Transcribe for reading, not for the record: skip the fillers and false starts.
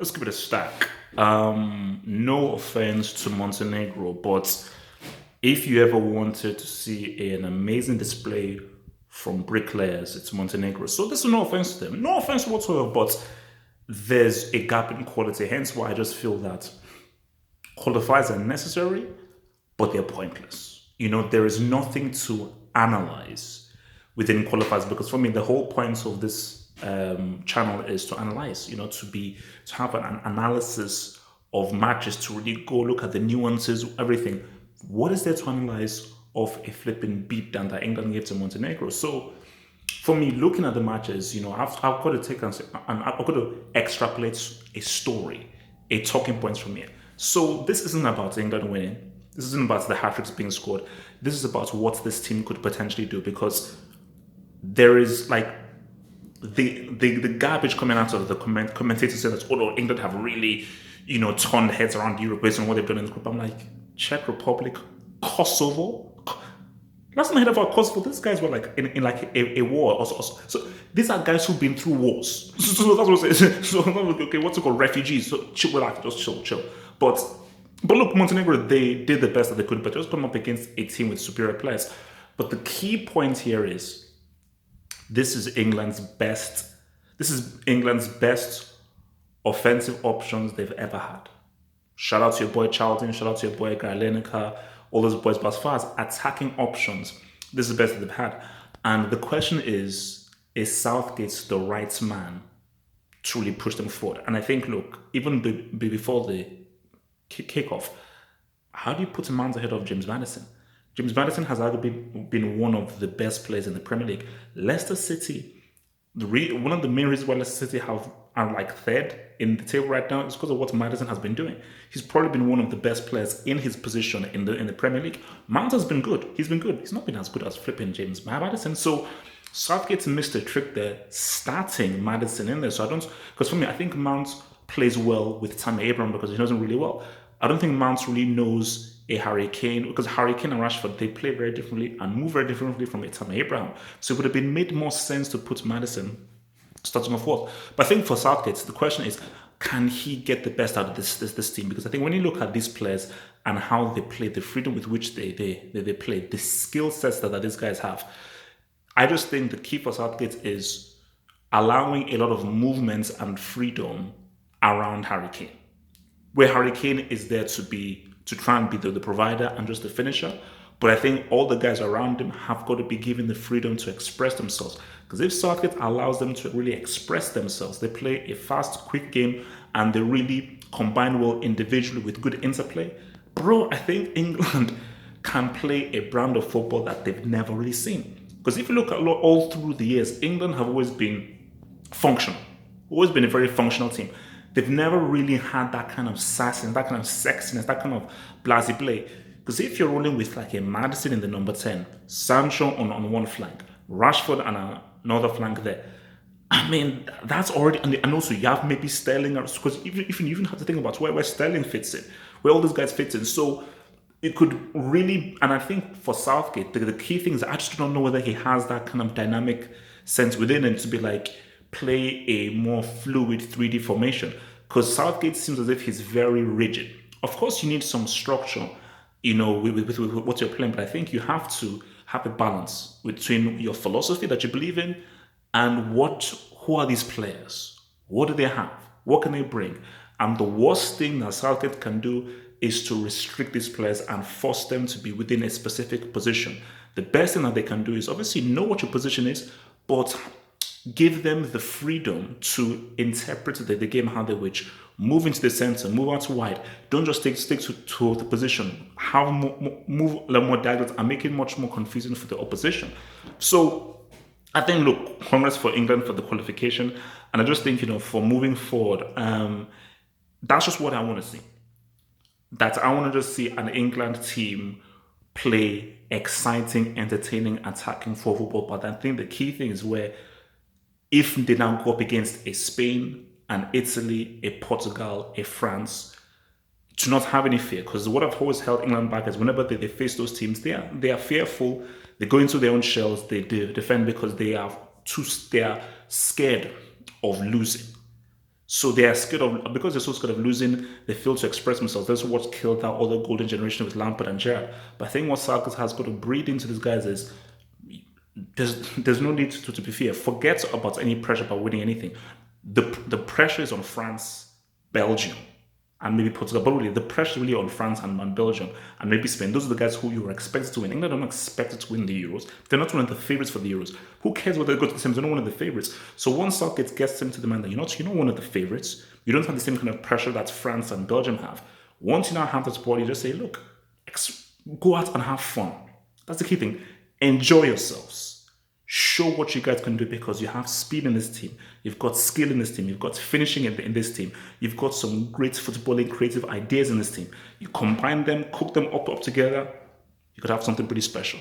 let's give it a stack. No offense to Montenegro, but if you ever wanted to see an amazing display from bricklayers, it's Montenegro. So this is no offense to them, no offense whatsoever, but there's a gap in quality. Hence why I just feel that qualifiers are necessary, but they're pointless. There is nothing to analyze within qualifiers because for me, the whole point of this channel is to analyze, to have an analysis of matches, to really go look at the nuances, everything. What is there to analyze of a flipping beatdown that England gave to Montenegro? So for me, looking at the matches, I've got to take and I've got to extrapolate a story, a talking points from here. So this isn't about England winning. This isn't about the hat-tricks being scored. This is about what this team could potentially do because there is like the garbage coming out of the commentators saying that, oh no, England have really, turned heads around Europe based on what they've done in the group. I'm like, Czech Republic, Kosovo. Let's not hear about Kosovo. These guys were like in like a war. Also. So these are guys who've been through wars. So that's what I'm saying. So okay, what's it called? Refugees. So chill, relax, just chill. But look, Montenegro, they did the best that they could, but just come up against a team with superior players. But the key point here is this is England's best. This is England's best offensive options they've ever had. Shout out to your boy Charlton, shout out to your boy Gary Lineker, all those boys. But as far as attacking options, this is the best that they've had. And the question is Southgate the right man to really push them forward? And I think, look, even before the kickoff, how do you put a man ahead of James Maddison? James Maddison has arguably been one of the best players in the Premier League. Leicester City, one of the main reasons why Leicester City are like third in the table right now is because of what Maddison has been doing. He's probably been one of the best players in his position in the Premier League. Mount has been good. He's been good. He's not been as good as flipping James Maddison. So Southgate's missed a trick there, starting Maddison in there. So because for me, I think Mount plays well with Tammy Abraham because he knows him really well. I don't think Mount really knows a Harry Kane because Harry Kane and Rashford, they play very differently and move very differently from a Tammy Abraham. So it would have been made more sense to put Maddison starting off fourth. But I think for Southgate, the question is, can he get the best out of this team? Because I think when you look at these players and how they play, the freedom with which they play, the skill sets that these guys have, I just think the key for Southgate is allowing a lot of movements and freedom around Harry Kane, where Harry Kane is there to try and be the provider and just the finisher. But I think all the guys around him have got to be given the freedom to express themselves. Because if Southgate allows them to really express themselves, they play a fast, quick game, and they really combine well individually with good interplay. Bro, I think England can play a brand of football that they've never really seen. Because if you look at all through the years, England have always been functional, always been a very functional team. They've never really had that kind of sassing, that kind of sexiness, that kind of blasé play. Because if you're rolling with like a Maddison in the number 10, Sancho on one flank, Rashford on another flank there, I mean, that's already, and also you have maybe Sterling, because you even have to think about where Sterling fits in, where all these guys fit in. So it could really, and I think for Southgate, the key thing is I just don't know whether he has that kind of dynamic sense within him to be like, play a more fluid 3D formation, because Southgate seems as if he's very rigid. Of course, you need some structure, with what you're playing, but I think you have to have a balance between your philosophy that you believe in and who are these players? What do they have? What can they bring? And the worst thing that Southgate can do is to restrict these players and force them to be within a specific position. The best thing that they can do is obviously know what your position is, but give them the freedom to interpret the game how they wish. Move into the center, move out wide. Don't just stick to the position. Have move a lot more diagonals and make it much more confusing for the opposition. So I think, look, congrats for England for the qualification. And I just think, for moving forward, that's just what I want to see. That I want to just see an England team play exciting, entertaining, attacking football. But I think the key thing is where if they now go up against a Spain, an Italy, a Portugal, a France, to not have any fear. Because what I've always held England back is whenever they face those teams, they are fearful. They go into their own shells. They defend because they are scared of losing. So they are scared of, because they're so scared of losing, they fail to express themselves. That's what killed that other golden generation with Lampard and Gerrard. But I think what Southgate has got to breed into these guys is there's no need to be fair. Forget about any pressure about winning anything. The pressure is on France, Belgium, and maybe Portugal. But really, the pressure is really on France and Belgium and maybe Spain. Those are the guys who you were expected to win. England are not expected to win the Euros. They're not one of the favorites for the Euros. Who cares whether they go to the semis? They're not one of the favorites. So once Southgate gets them to the man that you're not one of the favorites. You don't have the same kind of pressure that France and Belgium have. Once you now have that ball, you just say, look, go out and have fun. That's the key thing. Enjoy yourselves. Show what you guys can do because you have speed in this team. You've got skill in this team. You've got finishing in this team. You've got some great footballing, creative ideas in this team. You combine them, cook them up together, you could have something pretty special.